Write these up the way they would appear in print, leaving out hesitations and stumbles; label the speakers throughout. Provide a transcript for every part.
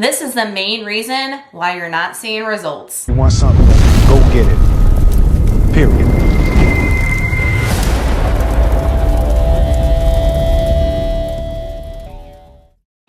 Speaker 1: This is the main reason why you're not seeing results.
Speaker 2: You want something, go get it. Period.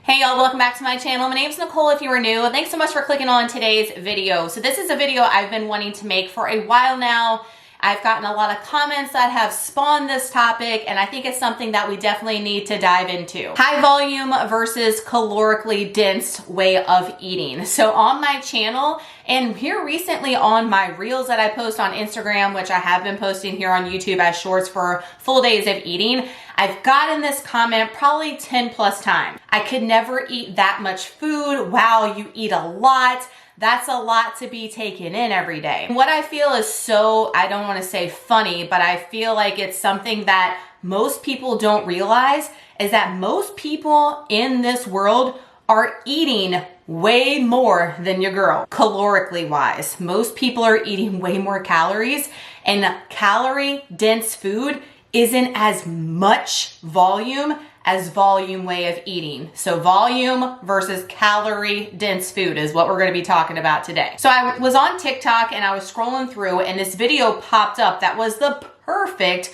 Speaker 1: Hey y'all, welcome back to my channel. My name's Nicole if you are new. Thanks so much for clicking on today's video. So this is a video I've been wanting to make for a while now. I've gotten a lot of comments that have spawned this topic, and I think it's something that we definitely need to dive into. High volume versus calorically dense way of eating. So on my channel, and here recently on my reels that I post on Instagram, which I have been posting here on YouTube as shorts for full days of eating, I've gotten this comment probably 10 plus times. I could never eat that much food. Wow, you eat a lot. That's a lot to be taken in every day. What I feel is so, I don't want to say funny, but I feel like it's something that most people don't realize is that most people in this world are eating way more than your girl, calorically wise. Most people are eating way more calories, and calorie dense food isn't as much volume as volume way of eating. So volume versus calorie dense food is what we're gonna be talking about today. So I was on TikTok and I was scrolling through and this video popped up that was the perfect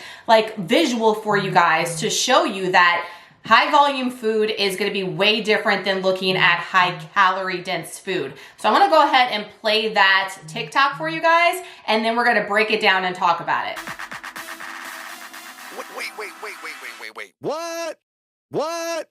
Speaker 1: visual for you guys to show you that high volume food is gonna be way different than looking at high calorie dense food. So I'm gonna go ahead and play that TikTok for you guys, and then we're gonna break it down and talk about it.
Speaker 2: Wait. What? What?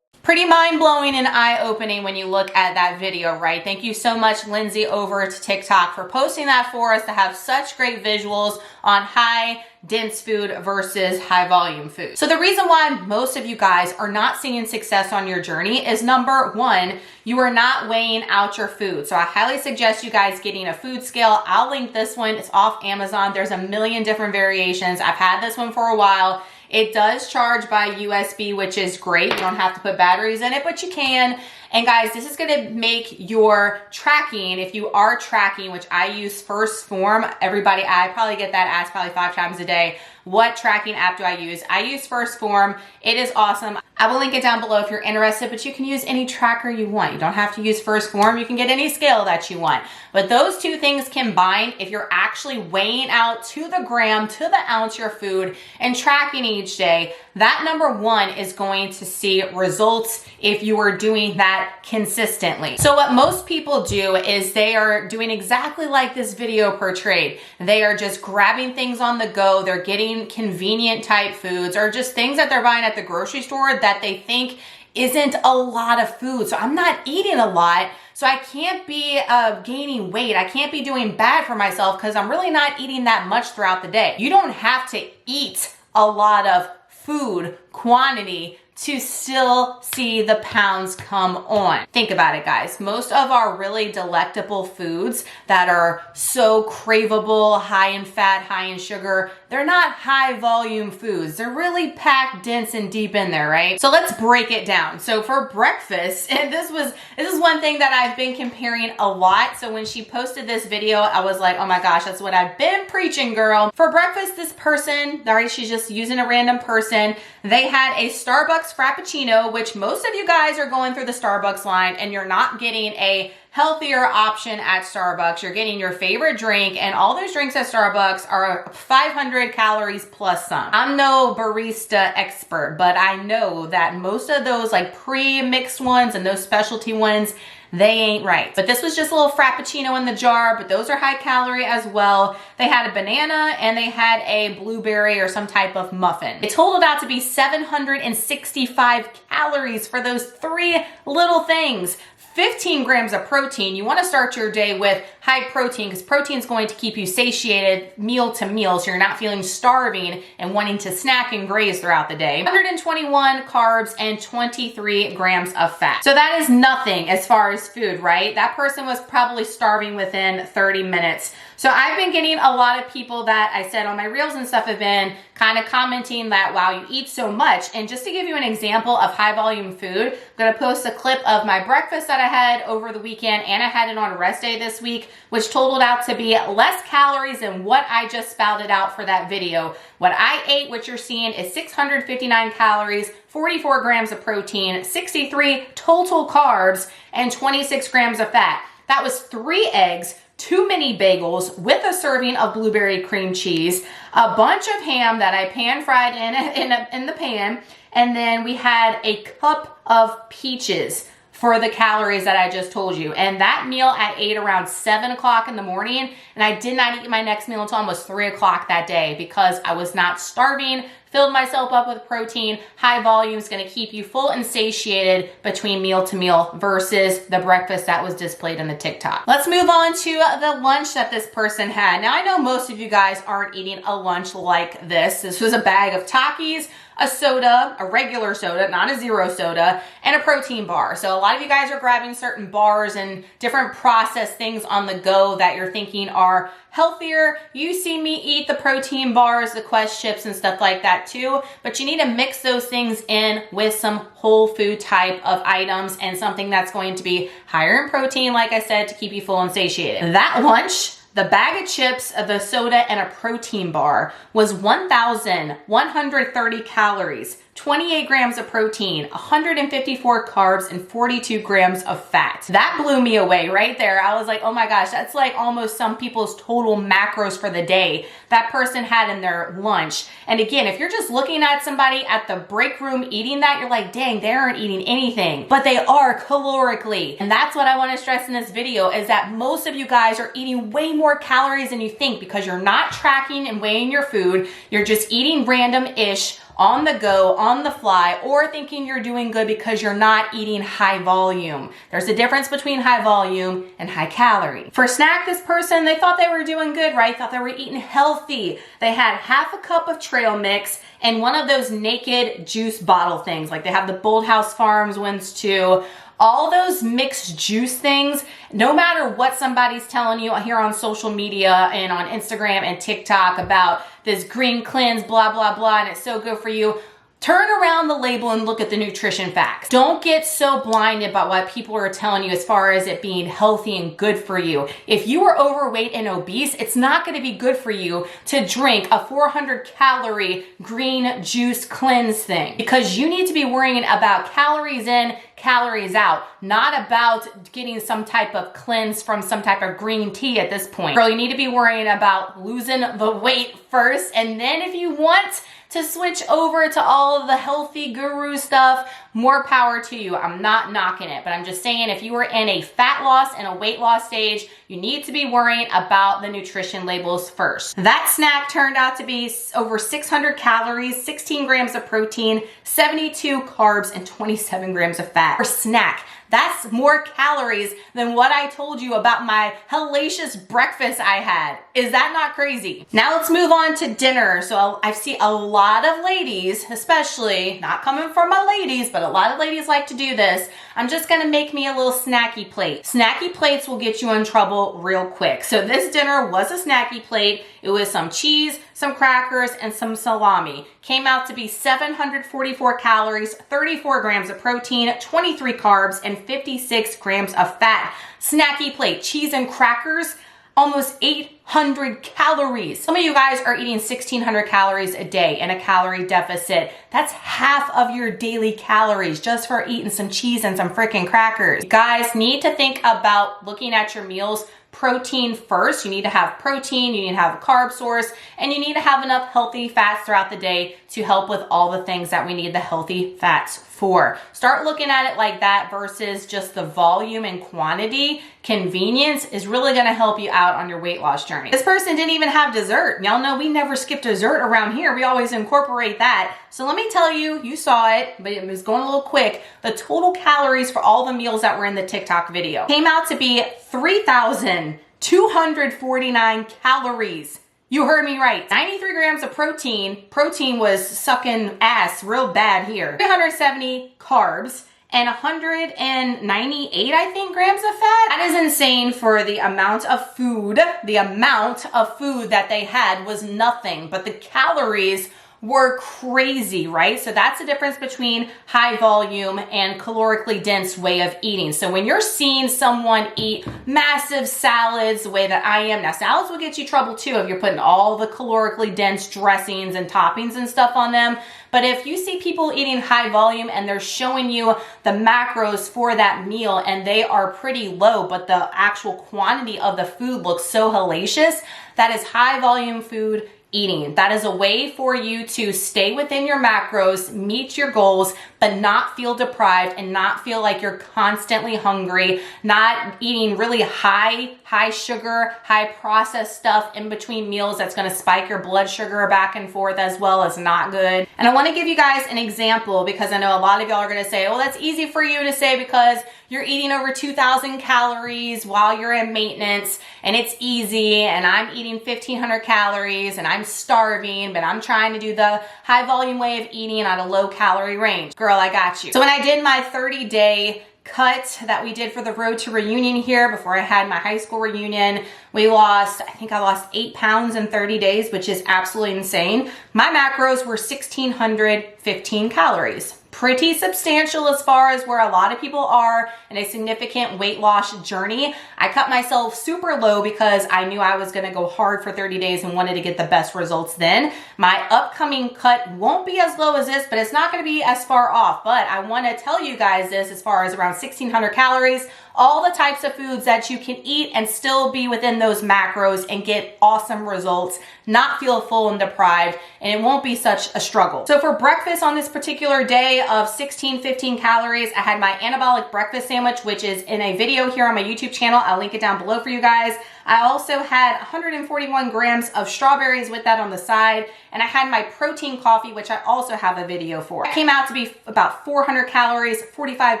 Speaker 1: Pretty mind-blowing and eye-opening when you look at that video, right? Thank you so much, Lindsay, over to TikTok for posting that for us to have such great visuals on high dense food versus high volume food. So the reason why most of you guys are not seeing success on your journey is number one, you are not weighing out your food. So I highly suggest you guys getting a food scale. I'll link this one. It's off Amazon. There's a million different variations. I've had this one for a while. It does charge by USB, which is great. You don't have to put batteries in it, but you can. And guys, this is gonna make your tracking, if you are tracking, which I use First Form. Everybody, I probably get that asked probably 5 times a day. What tracking app do I use? I use First Form. It is awesome. I will link it down below if you're interested, but you can use any tracker you want. You don't have to use First Form. You can get any scale that you want. But those two things combined, if you're actually weighing out to the gram, to the ounce your food and tracking each day, that number one is going to see results if you are doing that consistently. So what most people do is they are doing exactly like this video portrayed. They are just grabbing things on the go. They're getting convenient type foods or just things that they're buying at the grocery store that they think isn't a lot of food. So I'm not eating a lot, so I can't be gaining weight. I can't be doing bad for myself because I'm really not eating that much throughout the day. You don't have to eat a lot of food quantity to still see the pounds come on. Think about it, guys. Most of our really delectable foods that are so craveable, high in fat, high in sugar, they're not high volume foods. They're really packed dense and deep in there, right? So let's break it down. So for breakfast, and this is one thing that I've been comparing a lot. So when she posted this video, I was like, oh my gosh, that's what I've been preaching, girl. For breakfast, this person, right, she's just using a random person. They had a Starbucks Frappuccino, which most of you guys are going through the Starbucks line and you're not getting a healthier option at Starbucks. You're getting your favorite drink, and all those drinks at Starbucks are 500 calories plus some. I'm no barista expert, but I know that most of those pre-mixed ones and those specialty ones, they ain't right. But this was just a little Frappuccino in the jar, but those are high calorie as well. They had a banana and they had a blueberry or some type of muffin. It totaled out to be 765 calories for those 3 little things. 15 grams of protein. You want to start your day with high protein, because protein is going to keep you satiated meal to meal, so you're not feeling starving and wanting to snack and graze throughout the day. 121 carbs and 23 grams of fat. So that is nothing as far as food, right? That person was probably starving within 30 minutes. So I've been getting a lot of people that I said on my reels and stuff have been kind of commenting that, wow, you eat so much. And just to give you an example of high volume food, I'm gonna post a clip of my breakfast that I had over the weekend, and I had it on rest day this week, which totaled out to be less calories than what I just spouted out for that video. What I ate, what you're seeing, is 659 calories, 44 grams of protein, 63 total carbs, and 26 grams of fat. That was 3 eggs, 2 mini bagels with a serving of blueberry cream cheese, a bunch of ham that I pan fried in the pan, and then we had a cup of peaches for the calories that I just told you. And that meal I ate around 7 o'clock in the morning, and I did not eat my next meal until almost 3 o'clock that day because I was not starving, filled myself up with protein. High volume is gonna keep you full and satiated between meal to meal versus the breakfast that was displayed in the TikTok. Let's move on to the lunch that this person had. Now I know most of you guys aren't eating a lunch like this. This was a bag of Takis, a soda, a regular soda, not a zero soda, and a protein bar. So a lot of you guys are grabbing certain bars and different processed things on the go that you're thinking are healthier. You see me eat the protein bars, the Quest chips and stuff like that too, but you need to mix those things in with some whole food type of items and something that's going to be higher in protein, like I said, to keep you full and satiated. That lunch, the bag of chips, the soda, and a protein bar was 1,130 calories, 28 grams of protein, 154 carbs, and 42 grams of fat. That blew me away right there. I was like, oh my gosh, that's like almost some people's total macros for the day that person had in their lunch. And again, if you're just looking at somebody at the break room eating that, you're like, dang, they aren't eating anything, but they are calorically. And that's what I want to stress in this video, is that most of you guys are eating way more calories than you think because you're not tracking and weighing your food. You're just eating random-ish, on the go, on the fly, or thinking you're doing good because you're not eating high volume. There's a difference between high volume and high calorie. For snack, this person, they thought they were doing good, right? Thought they were eating healthy. They had half a cup of trail mix and one of those naked juice bottle things. Like they have the Bold House Farms ones too. All those mixed juice things, no matter what somebody's telling you here on social media and on Instagram and TikTok about this green cleanse, blah, blah, blah, and it's so good for you, turn around the label and look at the nutrition facts. Don't get so blinded by what people are telling you as far as it being healthy and good for you. If you are overweight and obese, it's not gonna be good for you to drink a 400 calorie green juice cleanse thing, because you need to be worrying about calories in, calories out, not about getting some type of cleanse from some type of green tea at this point. Girl, you need to be worrying about losing the weight first, and then if you want to switch over to all of the healthy guru stuff, more power to you. I'm not knocking it, but I'm just saying if you are in a fat loss and a weight loss stage, you need to be worrying about the nutrition labels first. That snack turned out to be over 600 calories, 16 grams of protein, 72 carbs, and 27 grams of fat. For snack, that's more calories than what I told you about my hellacious breakfast I had. Is that not crazy? Now let's move on to dinner. So I see a lot of ladies, especially, not coming from my ladies, but a lot of ladies like to do this. I'm just gonna make me a little snacky plate. Snacky plates will get you in trouble real quick. So this dinner was a snacky plate. It was some cheese, some crackers, and some salami. Came out to be 744 calories, 34 grams of protein, 23 carbs, and 56 grams of fat. Snacky plate, cheese and crackers, almost 800 calories. Some of you guys are eating 1,600 calories a day in a calorie deficit. That's half of your daily calories just for eating some cheese and some freaking crackers. You guys need to think about looking at your meals protein first. You need to have protein, you need to have a carb source, and you need to have enough healthy fats throughout the day to help with all the things that we need the healthy fats for. Start looking at it like that versus just the volume and quantity. Convenience is really gonna help you out on your weight loss journey. This person didn't even have dessert. Y'all know we never skip dessert around here. We always incorporate that. So let me tell you, you saw it, but it was going a little quick. The total calories for all the meals that were in the TikTok video came out to be 3,200 249 calories. You heard me right. 93 grams of protein. Protein was sucking ass real bad here. 370 carbs and 198, I think, grams of fat. That is insane for the amount of food. The amount of food that they had was nothing, but the calories were crazy, right? So that's the difference between high volume and calorically dense way of eating. So when you're seeing someone eat massive salads the way that I am, now salads will get you trouble too if you're putting all the calorically dense dressings and toppings and stuff on them. But if you see people eating high volume and they're showing you the macros for that meal and they are pretty low, but the actual quantity of the food looks so hellacious, that is high volume food eating. That is a way for you to stay within your macros, meet your goals, but not feel deprived and not feel like you're constantly hungry, not eating really high sugar, high processed stuff in between meals that's gonna spike your blood sugar back and forth as well as not good. And I wanna give you guys an example because I know a lot of y'all are gonna say, oh, that's easy for you to say because you're eating over 2,000 calories while you're in maintenance and it's easy and I'm eating 1,500 calories and I'm starving, but I'm trying to do the high volume way of eating at a low calorie range. Girl, I got you. So when I did my 30-day cut that we did for the road to reunion here before I had my high school reunion, I think I lost 8 pounds in 30 days, which is absolutely insane. My macros were 1,615 calories. Pretty substantial as far as where a lot of people are in a significant weight loss journey. I cut myself super low because I knew I was gonna go hard for 30 days and wanted to get the best results then. My upcoming cut won't be as low as this, but it's not gonna be as far off. But I wanna tell you guys this as far as around 1,600 calories, all the types of foods that you can eat and still be within those macros and get awesome results, not feel full and deprived, and it won't be such a struggle. So for breakfast on this particular day of 1,615 calories, I had my Anabolic breakfast sandwich, which is in a video here on my YouTube channel. I'll link it down below for you guys. I also had 141 grams of strawberries with that on the side, and I had my protein coffee, which I also have a video for. It came out to be about 400 calories, 45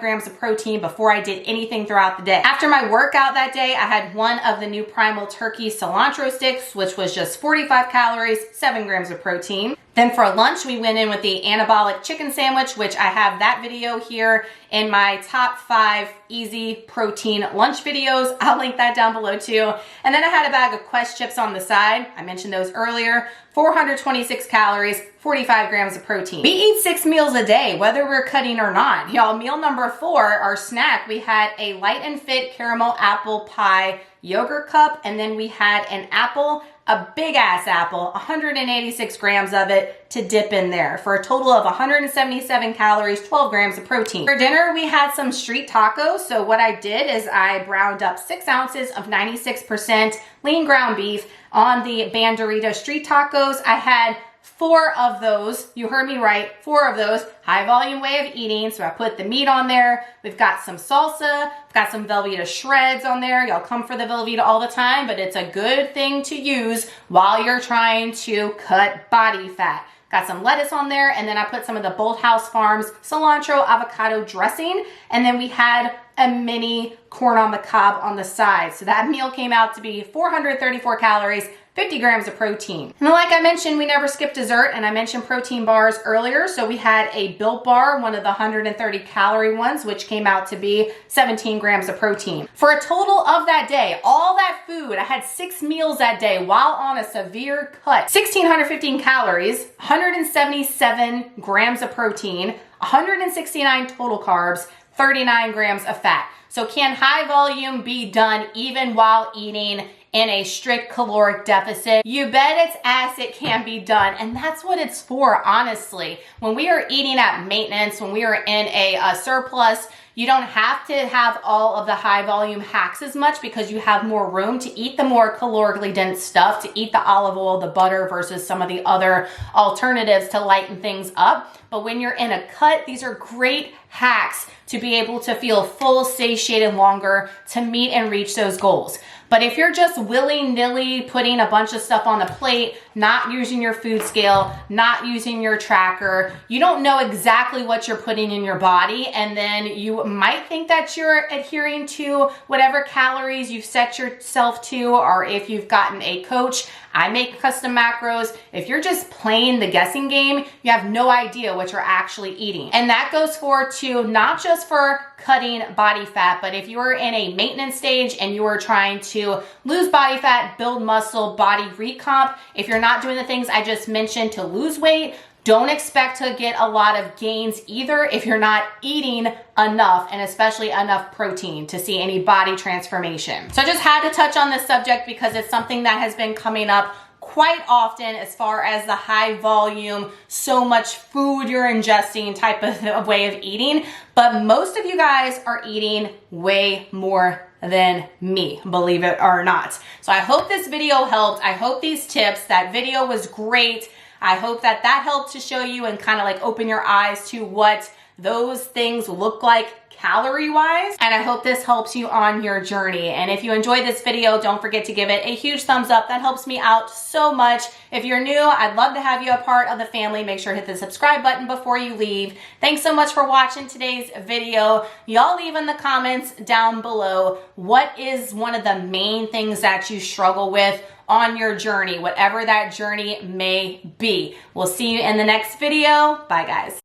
Speaker 1: grams of protein before I did anything throughout the day. After my workout that day, I had one of the new Primal Turkey cilantro sticks, which was just 45 calories, 7 grams of protein. Then for lunch, we went in with the Anabolic chicken sandwich, which I have that video here in my top 5 easy protein lunch videos. I'll link that down below too. And then I had a bag of Quest chips on the side. I mentioned those earlier. 426 calories, 45 grams of protein. We eat 6 meals a day, whether we're cutting or not. Y'all, meal number 4, our snack, we had a Light and Fit caramel apple pie yogurt cup, and then we had an apple, a big ass apple, 186 grams of it to dip in there for a total of 177 calories, 12 grams of protein. For dinner, we had some street tacos. So what I did is I browned up 6 ounces of 96% lean ground beef on the Banderita street tacos. I had 4 of those, you heard me right, 4 of those, high volume way of eating. So I put the meat on there. We've got some salsa, we've got some Velveeta shreds on there. Y'all come for the Velveeta all the time, but it's a good thing to use while you're trying to cut body fat. Got some lettuce on there, and then I put some of the Bolthouse Farms cilantro avocado dressing, and then we had a mini corn on the cob on the side. So that meal came out to be 434 calories, 50 grams of protein. And like I mentioned, we never skip dessert, and I mentioned protein bars earlier. So we had a Built Bar, one of the 130 calorie ones, which came out to be 17 grams of protein. For a total of that day, all that food, I had 6 meals that day while on a severe cut. 1,615 calories, 177 grams of protein, 169 total carbs, 39 grams of fat. So can high volume be done even while eating in a strict caloric deficit? You bet its ass it can be done. And that's what it's for, honestly. When we are eating at maintenance, when we are in a surplus, you don't have to have all of the high volume hacks as much because you have more room to eat the more calorically dense stuff, to eat the olive oil, the butter versus some of the other alternatives to lighten things up. But when you're in a cut, these are great hacks to be able to feel full, satiated longer, to meet and reach those goals. But if you're just willy-nilly putting a bunch of stuff on the plate, not using your food scale, not using your tracker. You don't know exactly what you're putting in your body, and then you might think that you're adhering to whatever calories you've set yourself to, or if you've gotten a coach. I make custom macros. If you're just playing the guessing game, you have no idea what you're actually eating. And that goes to not just for cutting body fat, but if you are in a maintenance stage and you are trying to lose body fat, build muscle, body recomp, if you're not doing the things I just mentioned to lose weight, don't expect to get a lot of gains either if you're not eating enough, and especially enough protein to see any body transformation. So I just had to touch on this subject because it's something that has been coming up quite often as far as the high volume, so much food you're ingesting type of way of eating. But most of you guys are eating way more than me, believe it or not. So I hope this video helped. I hope these tips, that video was great. I hope that helped to show you and kind of like open your eyes to what those things look like calorie-wise. And I hope this helps you on your journey. And if you enjoyed this video, don't forget to give it a huge thumbs up. That helps me out so much. If you're new, I'd love to have you a part of the family. Make sure to hit the subscribe button before you leave. Thanks so much for watching today's video. Y'all leave in the comments down below, what is one of the main things that you struggle with on your journey, whatever that journey may be. We'll see you in the next video. Bye, guys.